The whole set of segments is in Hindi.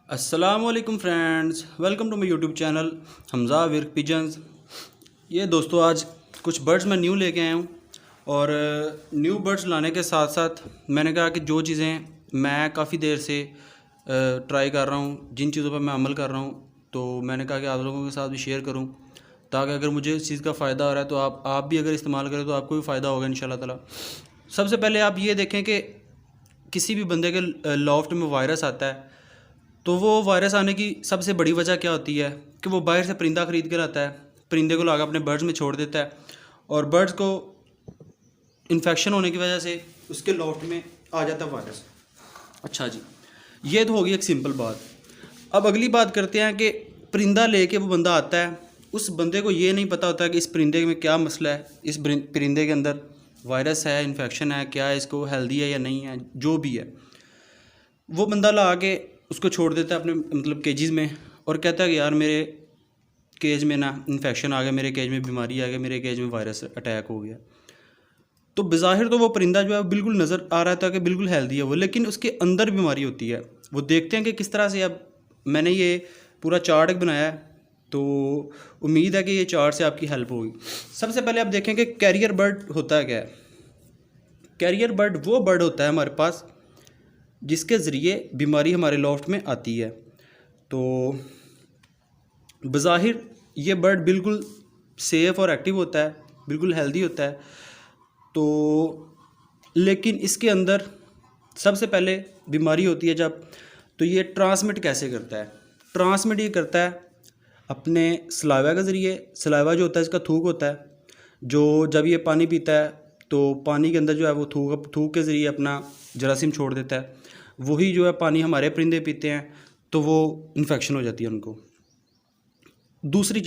अस्सलामुअलैकुम friends, welcome to my YouTube channel Hamza Virk pigeons. ये दोस्तों आज कुछ बर्ड्स मैं न्यू लेके आया हूँ और न्यू बर्ड्स लाने के साथ साथ मैंने कहा कि जो चीज़ें मैं काफ़ी देर से ट्राई कर रहा हूँ, जिन चीज़ों पर मैं अमल कर रहा हूँ, तो मैंने कहा कि आप लोगों के साथ भी शेयर करूँ ताकि अगर मुझे इस चीज़ का फ़ायदा हो रहा है तो आप भी अगर इस्तेमाल करें तो आपको भी फ़ायदा होगा इंशाल्लाह ताला। सबसे पहले आप ये देखें कि किसी भी बंदे के लॉफ्ट में वायरस आता है तो वो वायरस आने की सबसे बड़ी वजह क्या होती है कि वो बाहर से परिंदा ख़रीद कर आता है, परिंदे को लाकर अपने बर्ड्स में छोड़ देता है और बर्ड्स को इन्फेक्शन होने की वजह से उसके लॉफ्ट में आ जाता है वायरस। अच्छा जी, ये तो होगी एक सिंपल बात। अब अगली बात करते हैं कि परिंदा लेके वो बंदा आता है, उस बंदे को ये नहीं पता होता कि इस परिंदे में क्या मसला है, इस परिंदे के अंदर वायरस है, इन्फेक्शन है, क्या है, इसको हेल्दी है या नहीं है, जो भी है वो बंदा ला के उसको छोड़ देता है अपने मतलब केजेस में और कहता है कि यार मेरे केज में ना इन्फेक्शन आ गया, मेरे केज में बीमारी आ गई, मेरे केज में वायरस अटैक हो गया। तो बज़ाहिर तो वो परिंदा जो है बिल्कुल नज़र आ रहा था कि बिल्कुल हेल्दी है वो, लेकिन उसके अंदर बीमारी होती है। वो देखते हैं कि किस तरह से। अब मैंने ये पूरा चार्ट बनाया है तो उम्मीद है कि ये चार्ट से आपकी हेल्प होगी। सबसे पहले आप देखें कि कैरियर बर्ड होता है क्या है। कैरियर बर्ड वो बर्ड होता है हमारे पास जिसके ज़रिए बीमारी हमारे लॉफ्ट में आती है। तो बज़ाहिर ये बर्ड बिल्कुल सेफ़ और एक्टिव होता है, बिल्कुल हेल्दी होता है। तो लेकिन इसके अंदर सबसे पहले बीमारी होती है जब, तो ये ट्रांसमिट कैसे करता है। ट्रांसमिट ये करता है अपने सलाइवा के ज़रिए। सलाइवा जो होता है इसका थूक होता है, जो जब ये पानी पीता है तो पानी के अंदर जो है वो थूक के ज़रिए अपना जरासीम छोड़ देता है। वही जो है पानी हमारे परिंदे पीते हैं तो वो इन्फेक्शन हो जाती है उनको। दूसरी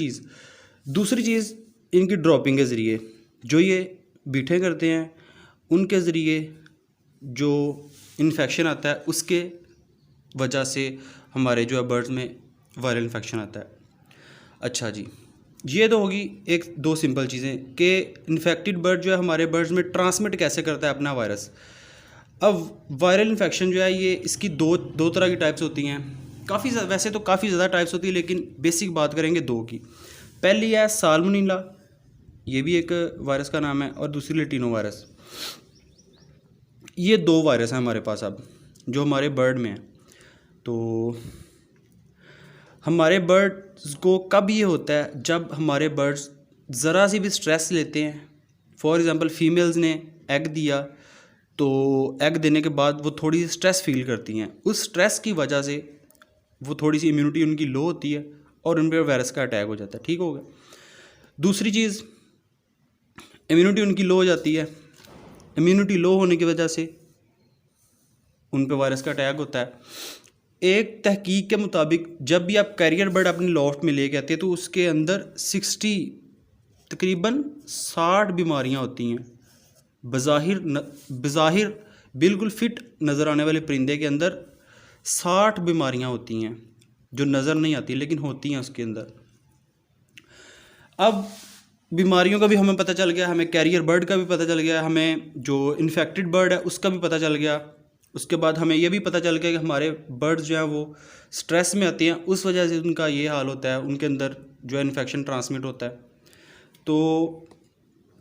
चीज़ इनकी ड्रॉपिंग के ज़रिए, जो ये बीठे करते हैं उनके ज़रिए जो इन्फेक्शन आता है उसके वजह से हमारे जो है बर्ड्स में वायरल इन्फेक्शन आता है। अच्छा जी, ये तो होगी एक दो सिंपल चीज़ें कि इन्फेक्टेड बर्ड जो है हमारे बर्ड्स में ट्रांसमिट कैसे करता है अपना वायरस। अब वायरल इन्फेक्शन जो है ये इसकी दो तरह की टाइप्स होती हैं। वैसे तो काफ़ी ज़्यादा टाइप्स होती है, लेकिन बेसिक बात करेंगे दो की। पहली है साल्मोनेला, ये भी एक वायरस का नाम है, और दूसरी लेटिनो वायरस। ये दो वायरस हैं हमारे पास अब जो हमारे बर्ड में है। तो हमारे बर्ड्स को कब ये होता है, जब हमारे बर्ड्स ज़रा सी भी स्ट्रेस लेते हैं। फॉर एग्ज़ाम्पल फीमेल्स ने एग दिया तो एग देने के बाद वो थोड़ी सी स्ट्रेस फील करती हैं, उस स्ट्रेस की वजह से वो थोड़ी सी इम्यूनिटी उनकी लो होती है और उन पर वायरस का अटैक हो जाता है। ठीक हो गया। दूसरी चीज़, इम्यूनिटी उनकी लो हो जाती है, इम्यूनिटी लो होने की वजह से उन पर वायरस का अटैक होता है। एक तहकीक के मुताबिक जब भी आप कैरियर बर्ड अपने लॉफ्ट में लेके आते हैं तो उसके अंदर तकरीबन 60 बीमारियां होती हैं। बज़ाहिर बिल्कुल फिट नज़र आने वाले परिंदे के अंदर 60 बीमारियां होती हैं जो नज़र नहीं आती लेकिन होती हैं उसके अंदर। अब बीमारियों का भी हमें पता चल गया, हमें कैरियर बर्ड का भी पता चल गया, हमें जो इन्फेक्टेड बर्ड है उसका भी पता चल गया। उसके बाद हमें यह भी पता चल गया कि हमारे बर्ड्स जो हैं वो स्ट्रेस में आते हैं, उस वजह से उनका ये हाल होता है, उनके अंदर जो है इन्फेक्शन ट्रांसमिट होता है। तो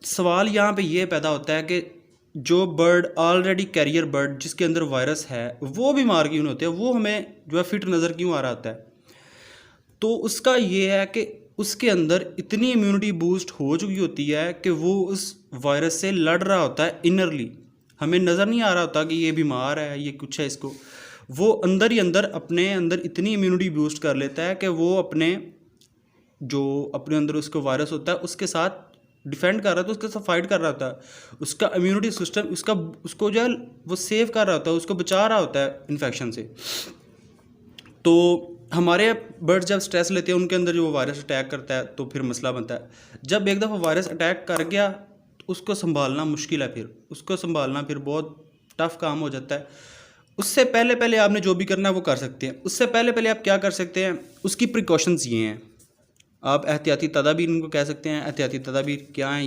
सवाल यहाँ पे ये पैदा होता है कि जो बर्ड ऑलरेडी कैरियर बर्ड जिसके अंदर वायरस है वो बीमार क्यों होते हैं, वो हमें जो है फिट नज़र क्यों आ रहा होता है। तो उसका ये है कि उसके अंदर इतनी इम्यूनिटी बूस्ट हो चुकी होती है कि वो उस वायरस से लड़ रहा होता है इनरली। हमें नज़र नहीं आ रहा होता कि ये बीमार है, ये कुछ है, इसको वो अंदर ही अंदर अपने अंदर इतनी इम्यूनिटी बूस्ट कर लेता है कि वो अपने अंदर उसको वायरस होता है उसके साथ डिफेंड कर रहा था, उसके साथ फाइट कर रहा था। उसका इम्यूनिटी सिस्टम उसको जो है वो सेव कर रहा होता है, उसको बचा रहा होता है इन्फेक्शन से। तो हमारे बर्ड्स जब स्ट्रेस लेते हैं उनके अंदर जो वायरस अटैक करता है तो फिर मसला बनता है। जब एक दफ़ा वायरस अटैक कर गया तो उसको संभालना मुश्किल है, फिर उसको संभालना फिर बहुत टफ़ काम हो जाता है। उससे पहले पहले आपने जो भी करना है वो कर सकते हैं। उससे पहले पहले आप क्या कर सकते हैं, उसकी प्रिकॉशंस ये हैं। आप एहतियाती तदाबीर इनको कह सकते हैं। एहतियाती तदाबीर क्या हैं,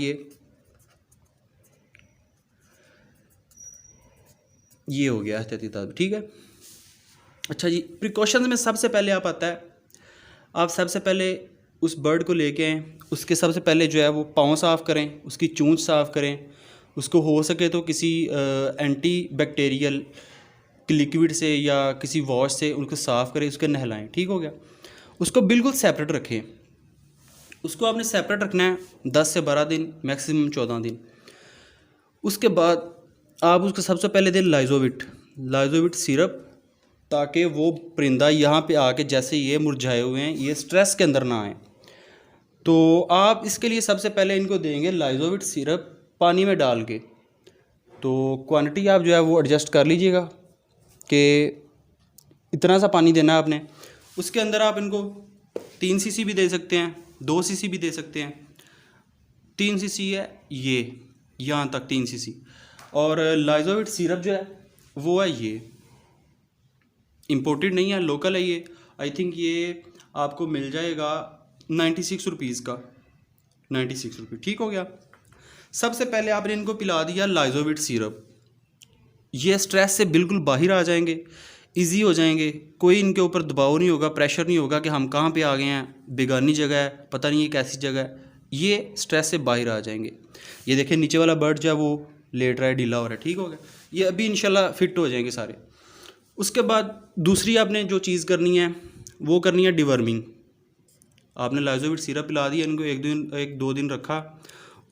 ये हो गया एहतियाती तदाबीर। ठीक है। अच्छा जी, प्रिकॉशंस में सबसे पहले आप आता है, आप सबसे पहले उस बर्ड को लेके आएँ, उसके सबसे पहले जो है वो पाँव साफ़ करें, उसकी चोंच साफ़ करें, उसको हो सके तो किसी एंटी बैक्टीरियल लिक्विड से या किसी वॉश से उनको साफ़ करें, उसके नहलाएं। ठीक हो गया। उसको बिल्कुल सेपरेट रखें। उसको आपने सेपरेट रखना है 10 से 12 दिन, मैक्सिमम 14 दिन। उसके बाद आप उसको सबसे पहले दें लाइजोविट सिरप, ताकि वो परिंदा यहाँ पे आके जैसे ये मुरझाए हुए हैं, ये स्ट्रेस के अंदर ना आए। तो आप इसके लिए सबसे पहले इनको देंगे लाइजोविट सिरप पानी में डाल के। तो क्वांटिटी आप जो है वो एडजस्ट कर लीजिएगा कि इतना सा पानी देना है आपने। उसके अंदर आप इनको 3 सीसी भी दे सकते हैं, 2 सीसी भी दे सकते हैं। 3 सीसी है ये, यहाँ तक 3 सीसी। और लाइजोविट सिरप जो है वो है ये, इम्पोर्टेड नहीं है, लोकल है ये। आई थिंक ये आपको मिल जाएगा 96 रुपीज़ का, 96 रुपये। ठीक हो गया। सबसे पहले आपने इनको पिला दिया लाइजोविट सिरप, ये स्ट्रेस से बिल्कुल बाहर आ जाएंगे, इजी हो जाएंगे, कोई इनके ऊपर दबाव नहीं होगा, प्रेशर नहीं होगा कि हम कहाँ पे आ गए हैं, बेगानी जगह है, पता नहीं ये कैसी जगह है। ये स्ट्रेस से बाहर आ जाएंगे। ये देखिए नीचे वाला बर्ड जो है वो लेट रहा है, ढीला हो रहा है। ठीक हो गया। ये अभी इंशाल्लाह फिट हो जाएंगे सारे। उसके बाद दूसरी आपने जो चीज़ करनी है वो करनी है डिवर्मिंग। आपने लाइजोविट सिरप पिला दिया इनको, एक दो दिन रखा।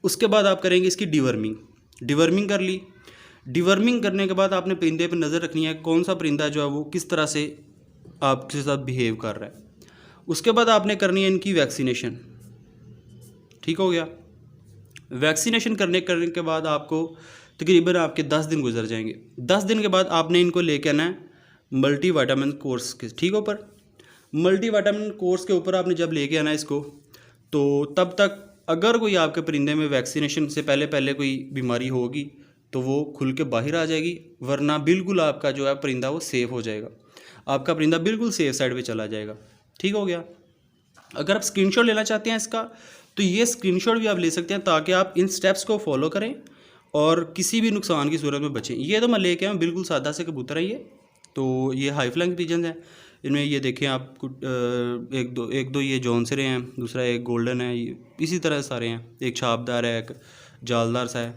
उसके बाद आप करेंगे इसकी डिवर्मिंग कर ली। डिवर्मिंग करने के बाद आपने परिंदे पर नज़र रखनी है, कौन सा परिंदा जो है वो किस तरह से आपके साथ बिहेव कर रहा है। उसके बाद आपने करनी है इनकी वैक्सीनेशन। ठीक हो गया। वैक्सीनेशन करने के बाद आपको तकरीबन आपके 10 दिन गुजर जाएंगे। 10 दिन के बाद आपने इनको लेके आना है मल्टी विटामिन कोर्स के, ठीक हो पर मल्टी विटामिन कोर्स के ऊपर आपने जब लेके आना है इसको, तो तब तक अगर कोई आपके परिंदे में वैक्सीनेशन से पहले पहले कोई बीमारी होगी तो वो खुल के बाहर आ जाएगी, वरना बिल्कुल आपका जो है परिंदा वो सेफ़ हो जाएगा। आपका परिंदा बिल्कुल सेफ साइड पे चला जाएगा। ठीक हो गया। अगर आप स्क्रीनशॉट लेना चाहते हैं इसका, तो ये स्क्रीनशॉट भी आप ले सकते हैं, ताकि आप इन स्टेप्स को फॉलो करें और किसी भी नुकसान की सूरत में बचें। ये तो मैं लेके आया हूँ, बिल्कुल सादा से कबूतर है ये। तो ये हाई फ्लाइंग पिजन है। इनमें ये देखें आप एक दो ये जॉनसरे हैं, दूसरा एक गोल्डन है, इसी तरह सारे हैं। एक छापदार है, एक जालदार सा है।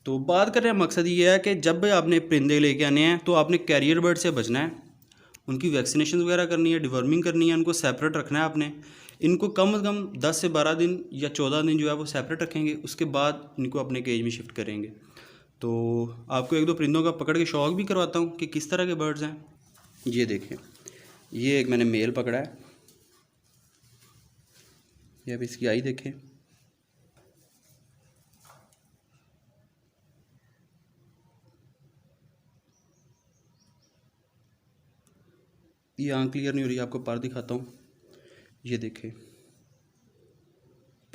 तो बात कर रहे हैं, मकसद ये है कि जब आपने परिंदे लेके आने हैं तो आपने कैरियर बर्ड से बचना है, उनकी वैक्सीनेशन वगैरह करनी है, डिवर्मिंग करनी है, उनको सेपरेट रखना है आपने। इनको कम से कम 10 से 12 दिन या 14 दिन जो है वो सेपरेट रखेंगे। उसके बाद इनको अपने केज में शिफ्ट करेंगे। तो आपको एक दो परिंदों का पकड़ के शौक भी करवाता हूँ कि किस तरह के बर्ड्स हैं। ये देखें, ये एक मैंने मेल पकड़ा है, ये अब इसकी आई देखें। ये आँख क्लियर नहीं हो रही, आपको पर दिखाता हूँ। ये देखें,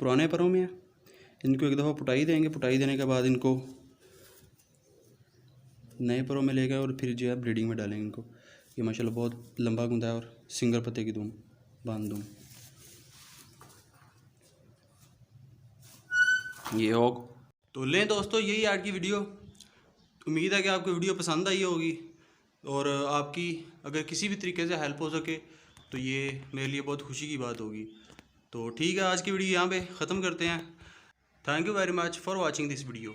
पुराने परों में है। इनको एक दफ़ा पुटाई देंगे, पुटाई देने के बाद इनको नए परों में ले गए और फिर जो है ब्रीडिंग में डालेंगे इनको। ये माशाल्लाह बहुत लंबा गुंदा है और सिंगल पत्ते की दूम बांध दूम। ये हो। तो लें दोस्तों, यही आज की वीडियो। उम्मीद है कि आपको वीडियो पसंद आई होगी और आपकी अगर किसी भी तरीके से हेल्प हो सके तो ये मेरे लिए बहुत खुशी की बात होगी। तो ठीक है, आज की वीडियो यहाँ पे ख़त्म करते हैं। Thank you very much for watching this video.